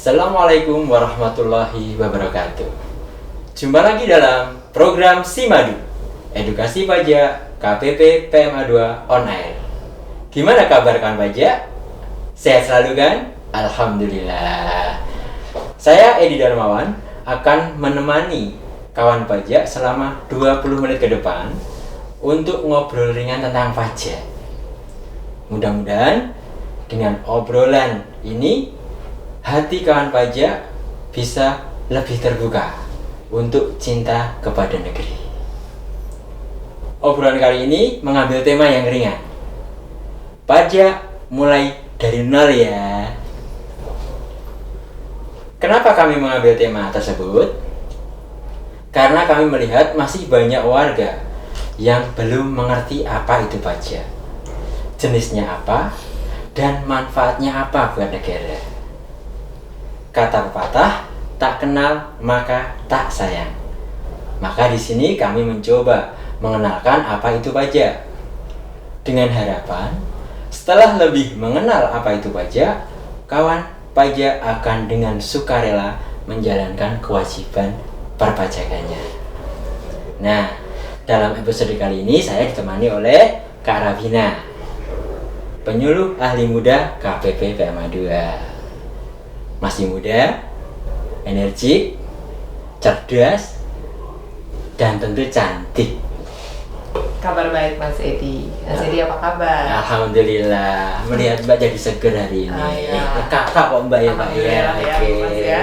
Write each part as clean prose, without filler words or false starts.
Assalamualaikum warahmatullahi wabarakatuh. Jumpa lagi dalam program Simadu, Edukasi Pajak KPP PMA 2 On Air. Gimana kabar kawan pajak? Sehat selalu kan? Alhamdulillah. Saya Edi Darmawan akan menemani kawan pajak selama 20 menit ke depan untuk ngobrol ringan tentang pajak. Mudah-mudahan dengan obrolan ini hati kawan pajak bisa lebih terbuka untuk cinta kepada negeri. Obrolan kali ini mengambil tema yang ringan. Pajak mulai dari nol ya. Kenapa kami mengambil tema tersebut? Karena kami melihat masih banyak warga yang belum mengerti apa itu pajak, jenisnya apa, dan manfaatnya apa buat negara. Kata pepatah, tak kenal maka tak sayang. Maka di sini kami mencoba mengenalkan apa itu pajak. Dengan harapan, setelah lebih mengenal apa itu pajak, kawan pajak akan dengan sukarela menjalankan kewajiban perpajakannya. Nah, dalam episode kali ini saya ditemani oleh Kak Ravina, penyuluh ahli muda KPP PMA 2. Masih muda, energik, cerdas, dan tentu cantik. Kabar baik Mas Edi. Mas Edi apa kabar? Alhamdulillah. Melihat Mbak jadi seger hari ini. Iya. Kakak kok Mbak ya Mbak ya.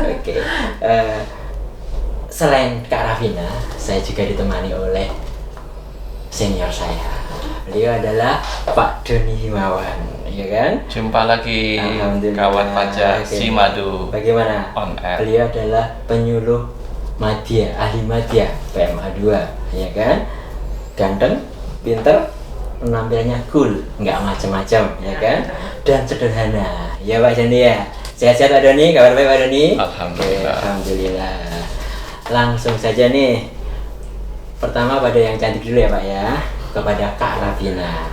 Oke. Selain Kak Ravina, saya juga ditemani oleh senior saya. Beliau adalah Pak Doni Himawan, ya kan? Jumpa lagi kawan pajak Simadu. Bagaimana? On Air. Beliau adalah penyuluh madya, ahli madya PMA 2, ya kan? Ganteng, pinter, penampilannya cool, nggak macam-macam, ya kan? Dan sederhana, ya Pak Doni ya. Sehat-sehat Pak Doni, kabar baik Pak Doni? Alhamdulillah. Oke, alhamdulillah. Langsung saja nih. Pertama pada yang cantik dulu ya Pak ya, kepada Kak Ravina.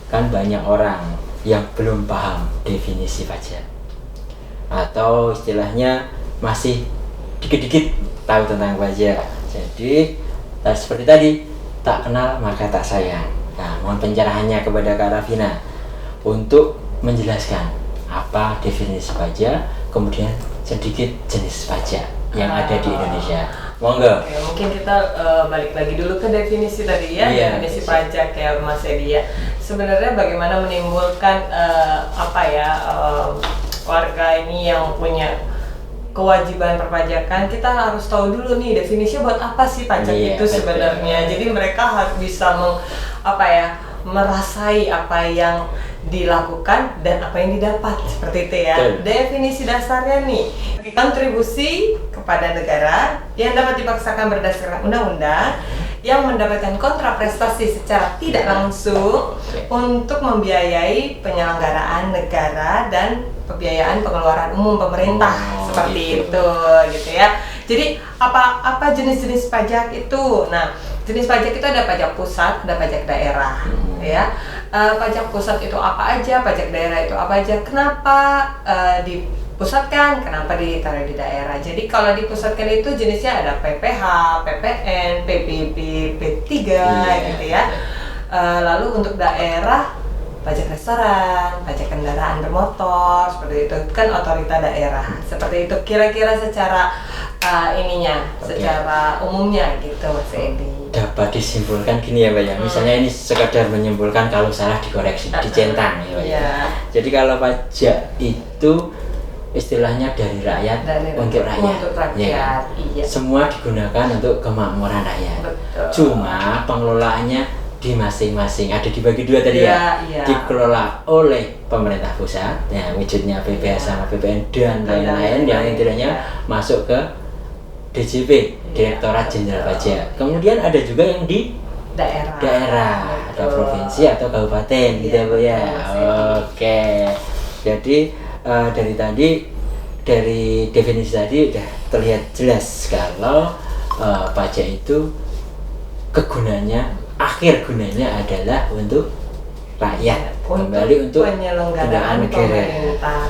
Kan banyak orang yang belum paham definisi pajak, atau istilahnya masih dikit-dikit tahu tentang pajak. Jadi seperti tadi, tak kenal maka tak sayang. Nah, mohon pencerahannya kepada Kak Ravina untuk menjelaskan apa definisi pajak, kemudian sedikit jenis pajak yang ada di Indonesia. Monggo. Oke, mungkin kita balik lagi dulu ke definisi tadi ya, Iya, definisi pajak ya Mas Edi ya. Sebenarnya bagaimana menimbulkan warga ini yang punya kewajiban perpajakan, kita harus tahu dulu nih definisinya buat apa sih pajak Iya, itu sebenarnya. Jadi mereka harus bisa merasai apa yang dilakukan dan apa yang didapat, seperti itu ya. Betul. Definisi dasarnya nih, kontribusi kepada negara yang dapat dipaksakan berdasarkan undang-undang yang mendapatkan kontraprestasi secara tidak langsung untuk membiayai penyelenggaraan negara dan pembiayaan pengeluaran umum pemerintah, seperti itu gitu ya. Jadi apa jenis-jenis pajak itu? Nah, jenis pajak itu ada pajak pusat, ada pajak daerah, ya. Pajak pusat itu apa aja, pajak daerah itu apa aja, kenapa dipusatkan, kenapa ditaruh di daerah. Jadi kalau dipusatkan itu jenisnya ada PPH, PPN, PBB, P3 gitu ya. Lalu untuk daerah, pajak restoran, pajak kendaraan bermotor, seperti itu kan otorita daerah. Seperti itu kira-kira secara secara umumnya gitu Mas Edi. Dapat disimpulkan gini ya Pak ya, misalnya ini sekadar menyimpulkan, kalau salah dikoreksi, dicentang ya Pak ya. Jadi kalau pajak itu istilahnya dari rakyat untuk rakyat. Ya. Iya. Semua digunakan untuk kemakmuran rakyat. Betul. Cuma pengelolaannya di masing-masing, ada dibagi dua tadi ya. Dikelola oleh pemerintah pusat, ya wujudnya PPH sama PPN dan lain-lain yang intinya masuk ke DJP, Direktorat Jenderal Pajak. Kemudian ada juga yang di daerah, ada provinsi atau kabupaten, gitu ya Bu ya. Oke. Jadi dari definisi tadi udah terlihat jelas kalau pajak itu kegunaannya, akhir gunanya adalah untuk rakyat, kembali untuk penyelenggaraan negara. pemerintah.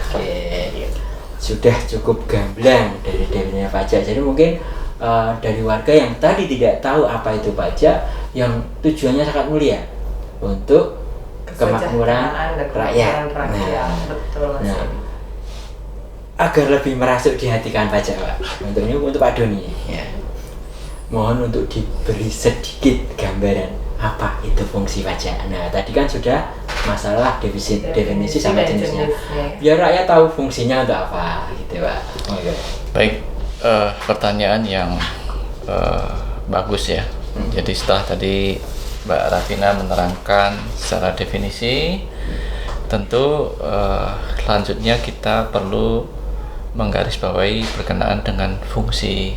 sudah cukup gamblang dari definisi pajak. Jadi mungkin dari warga yang tadi tidak tahu apa itu pajak, yang tujuannya sangat mulia untuk kemakmuran rakyat. Betul, Mas. Agar lebih merasuk di hati kan pajak, Pak. Untuk Pak Doni, ya. Mohon untuk diberi sedikit gambaran apa itu fungsi pajak. Nah, tadi kan sudah masalah definisi sama jenisnya. Biar rakyat tahu fungsinya untuk apa, gitu, Pak. Baik, pertanyaan yang bagus ya. Jadi setelah tadi Mbak Rafina menerangkan secara definisi, tentu selanjutnya kita perlu menggarisbawahi berkenaan dengan fungsi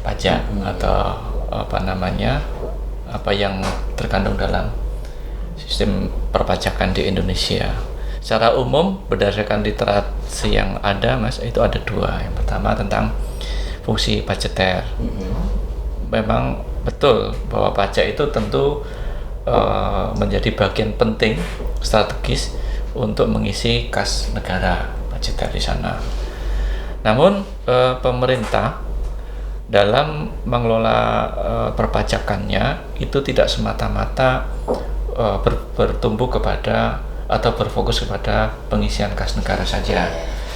pajak atau apa yang terkandung dalam sistem perpajakan di Indonesia. Secara umum berdasarkan literasi yang ada, Mas, itu ada dua. Yang pertama tentang fungsi budgeter. Memang betul bahwa pajak itu tentu menjadi bagian penting strategis untuk mengisi kas negara, budgeter di sana. Namun pemerintah dalam mengelola perpajakannya itu tidak semata-mata bertumbuh kepada atau berfokus kepada pengisian kas negara saja,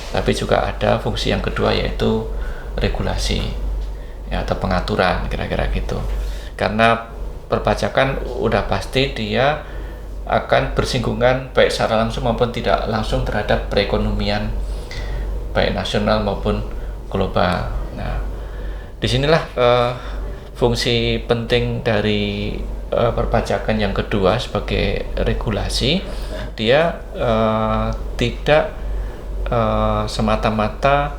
tapi juga ada fungsi yang kedua, yaitu regulasi ya, atau pengaturan, kira-kira gitu. Karena perpajakan udah pasti dia akan bersinggungan baik secara langsung maupun tidak langsung terhadap perekonomian baik nasional maupun global. Nah, disinilah fungsi penting dari perpajakan yang kedua sebagai regulasi. Dia tidak semata-mata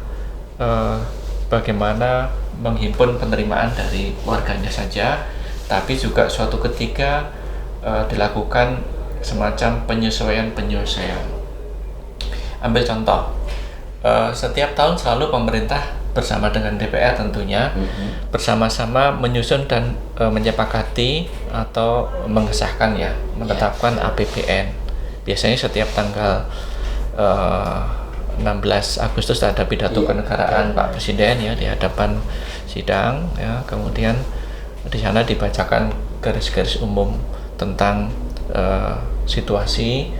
bagaimana menghimpun penerimaan dari warganya saja, tapi juga suatu ketika dilakukan semacam penyesuaian. Ambil contoh, setiap tahun selalu pemerintah bersama dengan DPR tentunya bersama-sama menyusun dan menyepakati atau mengesahkan ya, menetapkan APBN. Biasanya setiap tanggal 16 Agustus ada pidato kenegaraan Pak Presiden ya di hadapan sidang ya, kemudian di sana dibacakan garis-garis umum tentang situasi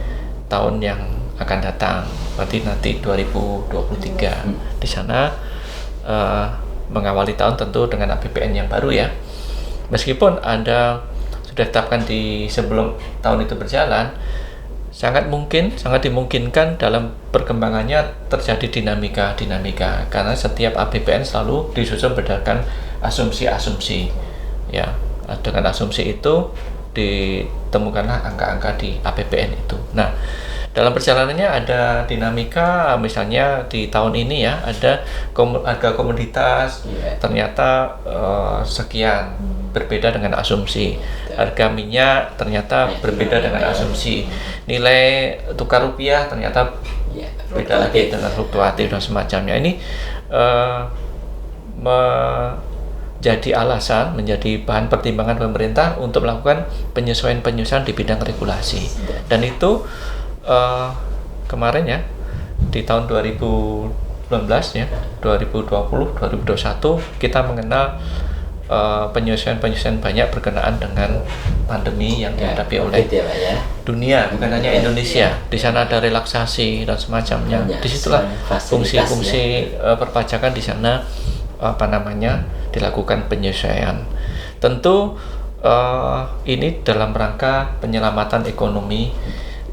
tahun yang akan datang, berarti nanti 2023. Di sana mengawali tahun tentu dengan APBN yang baru ya. Meskipun sudah ditetapkan di sebelum tahun itu berjalan, sangat dimungkinkan dalam perkembangannya terjadi dinamika karena setiap APBN selalu disusun berdasarkan asumsi ya. Dengan asumsi itu ditemukanlah angka-angka di APBN itu. Nah, dalam perjalanannya ada dinamika, misalnya di tahun ini ya ada harga komoditas ternyata sekian, berbeda dengan asumsi. Harga minyak ternyata berbeda dengan asumsi. Nilai tukar rupiah ternyata beda lagi dengan fluktuatif dan semacamnya. Ini menjadi alasan, menjadi bahan pertimbangan pemerintah untuk melakukan penyesuaian di bidang regulasi. Dan itu kemarin ya, di tahun 2019 ya, 2020, 2021 kita mengenal penyesuaian banyak berkenaan dengan pandemi yang dihadapi oleh dunia, bukan hanya Indonesia. Di sana ada relaksasi dan semacamnya. Disitulah fungsi-fungsi perpajakan di sana dilakukan penyesuaian. Tentu ini dalam rangka penyelamatan ekonomi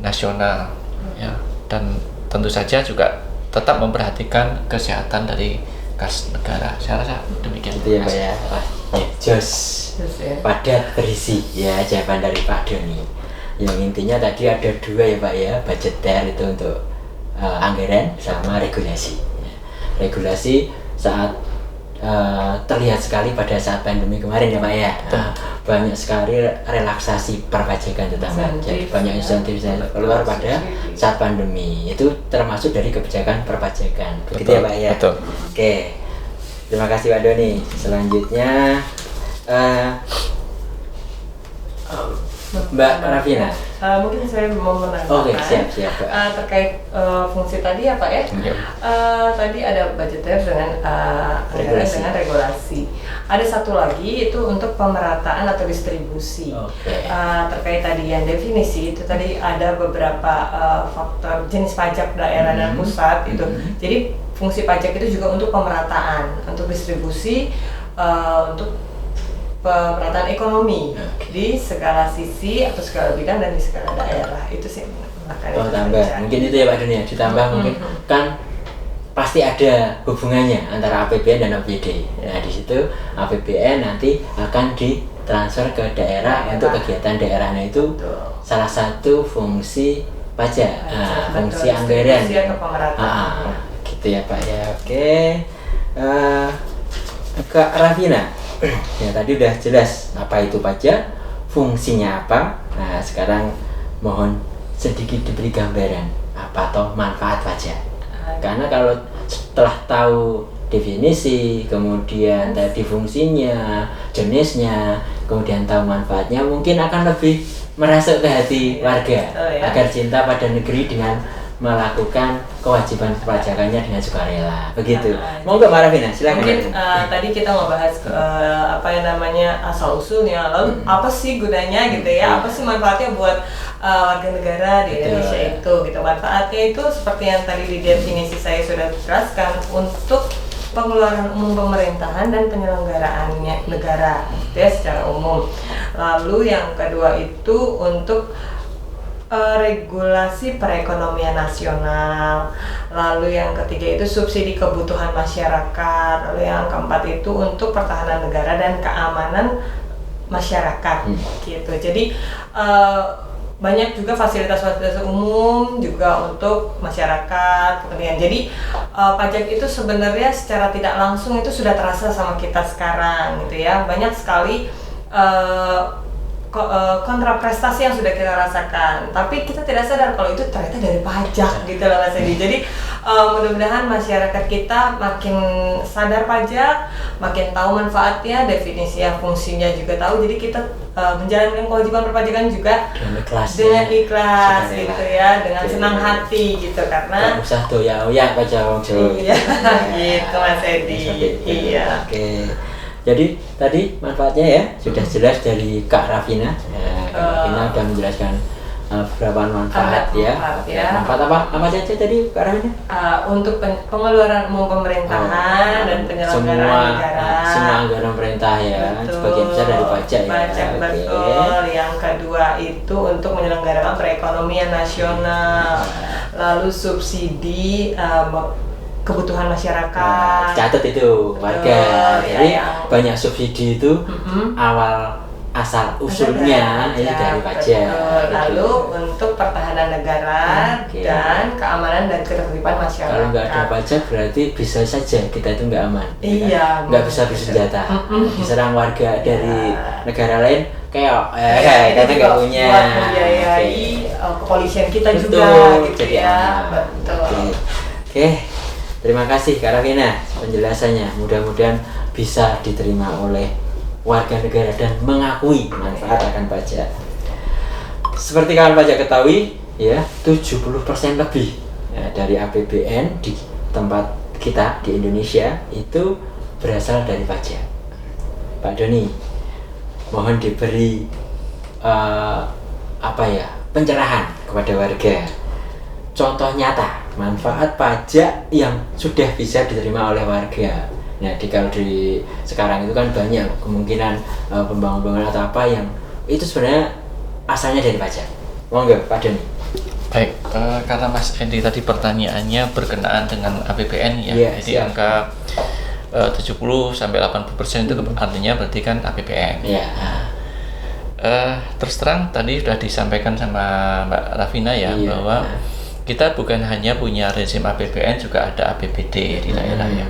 nasional ya, dan tentu saja juga tetap memperhatikan kesehatan dari kas negara. Saya rasa demikian. Itu ya Pak ya. Jos padat berisi ya jawaban dari Pak Doni. Yang intinya tadi ada dua ya Pak ya, budgeter itu untuk anggaran sama regulasi. Regulasi saat terlihat sekali pada saat pandemi kemarin ya Pak ya. Banyak sekali relaksasi perpajakan terutama. Jadi banyak insentif keluar pada saat pandemi. Itu termasuk dari kebijakan perpajakan. Begitu ya Pak ya. Betul. Oke. Terima kasih Pak Doni. Selanjutnya Mbak Rafina. Mungkin saya mau menambahkan Oke, siap, Pak. terkait fungsi tadi ya Pak ya. Iya. Tadi ada budgeter dengan anggaran Regulasi. dengan regulasi. Ada satu lagi itu untuk pemerataan atau distribusi. Oke. Terkait tadi yang definisi itu tadi ada beberapa faktor jenis pajak daerah dan pusat itu. Jadi fungsi pajak itu juga untuk pemerataan, untuk distribusi, untuk pemerataan ekonomi di segala sisi atau segala bidang dan di segala daerah. Itu sih Oh, tambah. Mungkin itu ya Pak Doni ya, ditambah mungkin kan pasti ada hubungannya antara APBN dan APBD. Nah, di situ APBN nanti akan ditransfer ke daerah untuk kegiatan daerahnya itu salah satu fungsi pajak. Nah, fungsi anggaran. Fungsi atau pemerataan. Gitu ya Pak ya. Oke. Kak Rafina, ya tadi udah jelas apa itu pajak, fungsinya apa. Nah, sekarang mohon sedikit diberi gambaran apa atau manfaat pajak. Karena kalau setelah tahu definisi, kemudian tadi fungsinya, jenisnya, kemudian tahu manfaatnya, mungkin akan lebih merasuk ke hati warga agar cinta pada negeri dengan melakukan kewajiban perpajakannya dengan sukarela. Begitu. Monggo Mbak Rafina, silakan. Mungkin tadi kita membahas apa yang namanya asal usulnya, lalu apa sih gunanya gitu ya? Apa sih manfaatnya buat warga negara di Indonesia itu gitu. Manfaatnya itu seperti yang tadi di definisi saya sudah jelaskan untuk pengeluaran umum pemerintahan dan penyelenggaraannya negara gitu ya secara umum. Lalu yang kedua itu untuk regulasi perekonomian nasional. Lalu yang ketiga itu subsidi kebutuhan masyarakat. Lalu yang keempat itu untuk pertahanan negara dan keamanan masyarakat gitu. Jadi banyak juga fasilitas-fasilitas umum juga untuk masyarakat kepentingan. Jadi pajak itu sebenarnya secara tidak langsung itu sudah terasa sama kita sekarang gitu ya. Banyak sekali kontraprestasi yang sudah kita rasakan, tapi kita tidak sadar kalau itu ternyata dari pajak gitu loh Mas Edi. Jadi mudah-mudahan masyarakat kita makin sadar pajak, makin tahu manfaatnya, definisinya, fungsinya juga tahu. Jadi kita menjalankan kewajiban perpajakan juga dengan ikhlas gitu ya, dengan senang hati gitu, karena usah doya-oya pajak wong Jawa. Iya, gitu Mas Edi. Iya. Oke. Jadi tadi manfaatnya ya sudah jelas dari Kak Rafina. Kak Rafina sudah menjelaskan beberapa manfaat ya. Manfaat apa saja tadi Kak Rafina? Untuk pengeluaran umum pemerintahan dan penyelenggaraan negara. Semua anggaran pemerintah ya, sebagian besar dari pajak ya. Pajak betul. Yang kedua itu untuk menyelenggarakan perekonomian nasional. Lalu subsidi kebutuhan masyarakat. Catat itu warga. Jadi ya, banyak subsidi itu awal asal usulnya ini dari pajak. Lalu untuk pertahanan negara dan keamanan dan ketertiban masyarakat. Kalau nggak ada pajak berarti bisa saja kita itu nggak aman. Iya. Nggak bisa bersenjata. Diserang warga dari negara lain kayak kita nggak punya. Buat membiayai kepolisian kita juga gitu ya. Betul. Oke. Terima kasih Kak Rafina penjelasannya. Mudah-mudahan bisa diterima oleh warga negara dan mengakui manfaat akan pajak. Seperti kawan pajak ketahui ya, 70% lebih ya, dari APBN di tempat kita di Indonesia itu berasal dari pajak. Pak Doni, mohon diberi pencerahan kepada warga. Contoh nyata manfaat pajak yang sudah bisa diterima oleh warga. Nah, kalau di sekarang itu kan banyak kemungkinan pembangunan atau apa yang itu sebenarnya asalnya dari pajak. Monggo Pak Doni. Baik, karena Mas Edi tadi pertanyaannya berkenaan dengan APBN ya, jadi angka 70-80% itu artinya berarti kan APBN. Ya. Terus terang tadi sudah disampaikan sama Mbak Rafina ya, bahwa kita bukan hanya punya rezim APBN, juga ada APBD di daerah ya.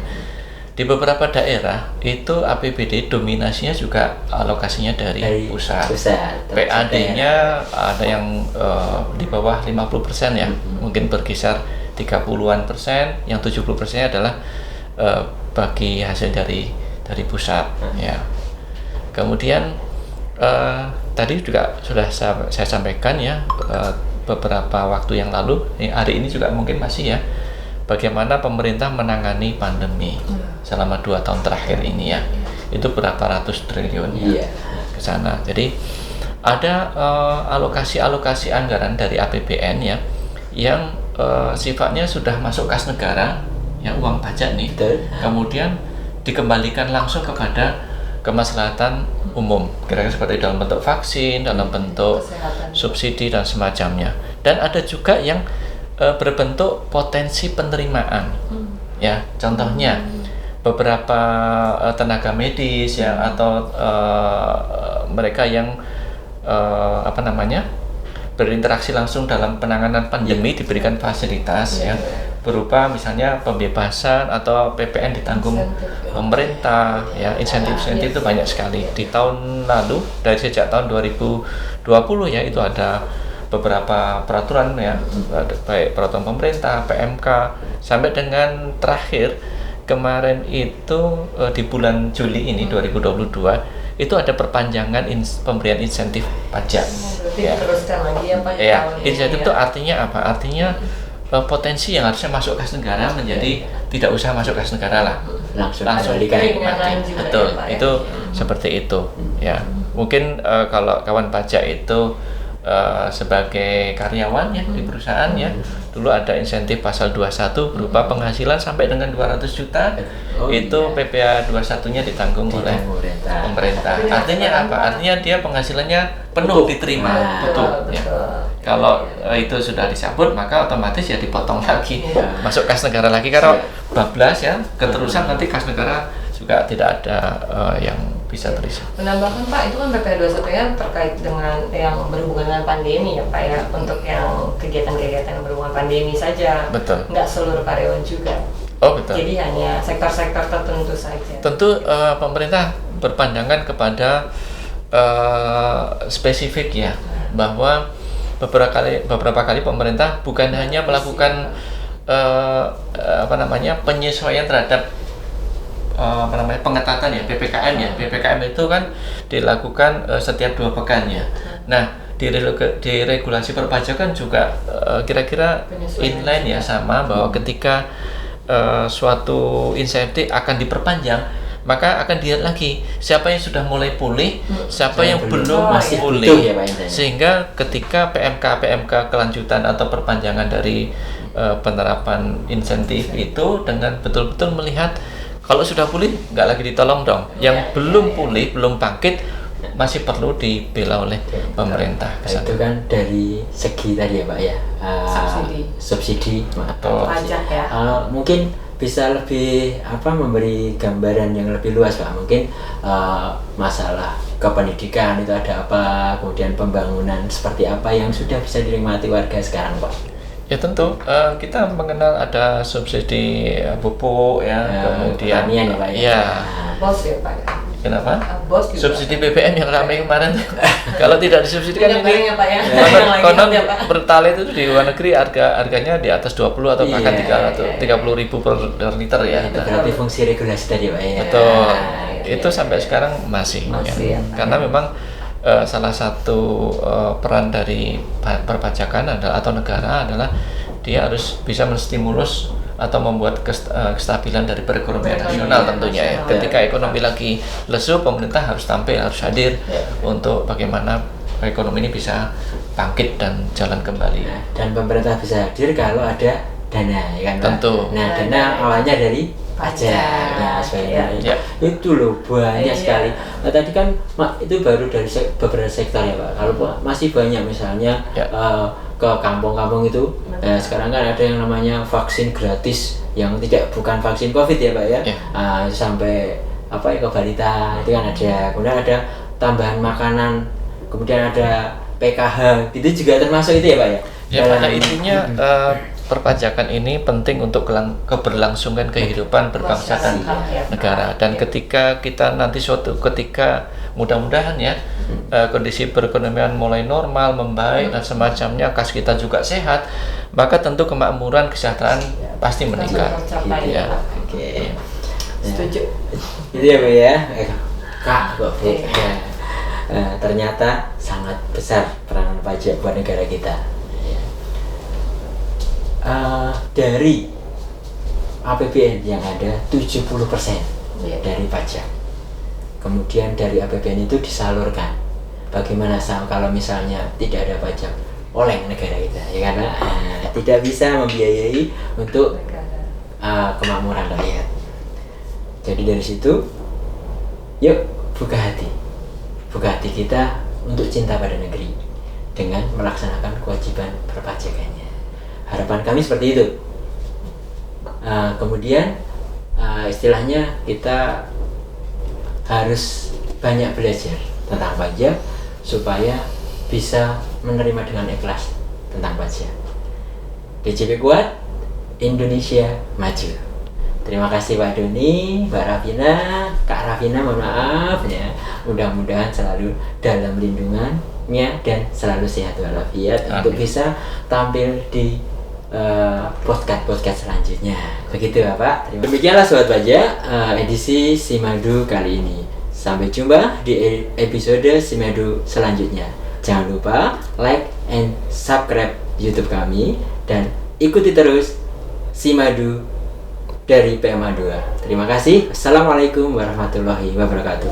Di beberapa daerah itu APBD dominasinya juga alokasinya dari pusat. PAD-nya ada yang di bawah 50% ya, mungkin berkisar 30-an%, yang 70%-nya adalah bagi hasil dari pusat ya. Kemudian Tadi juga sudah saya sampaikan ya, beberapa waktu yang lalu, hari ini juga mungkin masih ya, bagaimana pemerintah menangani pandemi selama 2 tahun terakhir ini ya, itu berapa ratus triliun ya ke sana. Jadi ada alokasi anggaran dari APBN ya, yang sifatnya sudah masuk kas negara, ya uang pajak nih, kemudian dikembalikan langsung kepada kemaslahatan umum, kira-kira seperti dalam bentuk vaksin, dalam bentuk subsidi dan semacamnya. Dan ada juga yang berbentuk potensi penerimaan, ya contohnya beberapa tenaga medis ya, atau mereka yang berinteraksi langsung dalam penanganan pandemi diberikan fasilitas ya, berupa misalnya pembebasan atau PPN ditanggung pemerintah ya, insentif-insentif itu banyak sekali. Di tahun lalu, sejak tahun 2020 ya, itu ada beberapa peraturan ya, baik peraturan pemerintah, PMK, sampai dengan terakhir kemarin itu di bulan Juli ini 2022 itu ada perpanjangan pemberian insentif pajak. Ya. Teruskan lagi ya Pak. Ya, insentif itu artinya apa? Artinya potensi yang harusnya masuk kas negara menjadi tidak usah masuk kas negara lah, langsung dinikmati. Betul, ya, itu seperti itu ya. Mungkin kalau kawan pajak itu sebagai karyawan ya di perusahaan ya, dulu ada insentif pasal 21 berupa penghasilan sampai dengan 200 juta, itu PPh 21-nya ditanggung oleh pemerintah. Artinya apa? Artinya dia penghasilannya penuh diterima, betul. Ya. Kalau itu sudah dicabut, maka otomatis ya dipotong lagi, masuk kas negara lagi. Kalau bablas ya, keterusan nanti kas negara juga tidak ada yang bisa terisi. Menambahkan Pak, itu kan PPh 21 ya terkait dengan yang berhubungan dengan pandemi ya Pak ya, untuk yang kegiatan-kegiatan yang berhubungan pandemi saja. Betul. Nggak seluruh karyawan juga. Oh betul. Jadi hanya sektor-sektor tertentu saja. Tentu pemerintah berpandangan kepada spesifik ya, bahwa beberapa kali pemerintah bukan hanya melakukan penyesuaian terhadap pengetatan ya, PPKM ya. PPKM itu kan dilakukan setiap 2 pekan ya. Nah, di regulasi perpajakan juga kira-kira inline ya, sama, bahwa ketika suatu insentif akan diperpanjang, maka akan dilihat lagi siapa yang sudah mulai pulih, siapa yang belum masih pulih ya, sehingga ketika PMK kelanjutan atau perpanjangan dari penerapan insentif itu dengan betul-betul melihat kalau sudah pulih nggak lagi ditolong dong, yang belum pulih, belum bangkit masih perlu dibela oleh pemerintah. Itu kan dari segi tadi ya Pak ya, subsidi atau pajak ya. Mungkin bisa lebih memberi gambaran yang lebih luas Pak, mungkin masalah kependidikan itu ada apa, kemudian pembangunan seperti apa yang sudah bisa dinikmati warga sekarang Pak. Ya tentu kita mengenal ada subsidi pupuk ya, kemudian pertanian ya Pak ya. Bos ya Pak. Kenapa? Bos juga. Subsidi BBM yang ramai kemarin. Kalau tidak disubsidikan ini ya, Pak ya. Konon Pertalite itu di luar negeri harganya di atas 20 atau bahkan 30 ribu per liter ya. Itu berarti fungsi regulasi tadi Pak ya. Betul. Itu sampai sekarang masih ya. Karena memang salah satu peran dari perpajakan atau negara adalah dia harus bisa menstimulus atau membuat kestabilan dari perekonomian nasional tentunya ya. Ketika ekonomi lagi lesu, pemerintah harus tampil, harus hadir untuk bagaimana ekonomi ini bisa bangkit dan jalan kembali. Dan pemerintah bisa hadir kalau ada dana ya kan Pak? Tentu. Nah, dana awalnya dari pajak ya. Itu loh banyak sekali. Nah tadi kan itu baru dari beberapa sektor ya Pak. Kalau masih banyak misalnya ke kampung-kampung itu, sekarang kan ada yang namanya vaksin gratis yang bukan vaksin COVID ya Pak ya. Sampai ke balita itu kan ada. Kemudian ada tambahan makanan, kemudian ada PKH, itu juga termasuk itu ya Pak ya. Ya pada intinya perpajakan ini penting untuk keberlangsungan kehidupan berbangsa dan negara. Dan ketika kita nanti suatu ketika mudah-mudahan ya kondisi perekonomian mulai normal, membaik dan semacamnya, kas kita juga sehat, maka tentu kemakmuran, kesejahteraan pasti meningkat. Ya. Oke. Setuju. Itu ya Pak ya. Kak, Mbak Bu. ternyata sangat besar peranan pajak buat negara kita. Dari APBN yang ada 70% dari pajak. Kemudian dari APBN itu disalurkan. Bagaimana kalau misalnya tidak ada pajak, oleh negara kita, ya karena tidak bisa membiayai untuk kemakmuran rakyat. Jadi dari situ, yuk buka hati kita untuk cinta pada negeri dengan melaksanakan kewajiban perpajakannya. Harapan kami seperti itu. Kemudian istilahnya kita harus banyak belajar tentang pajak supaya bisa menerima dengan ikhlas tentang pajak. DJP kuat, Indonesia maju. Terima kasih Pak Doni, Mbak Rafina, Kak Rafina, mohon maaf ya. Mudah-mudahan selalu dalam lindungannya dan selalu sehat walafiat untuk bisa tampil di podcast selanjutnya. Begitu ya Pak. Demikianlah Sobat Pajak edisi Simadu kali ini. Sampai jumpa di episode Simadu selanjutnya. Jangan lupa like and subscribe YouTube kami dan ikuti terus Simadu dari PMA 2. Terima kasih. Assalamualaikum warahmatullahi wabarakatuh.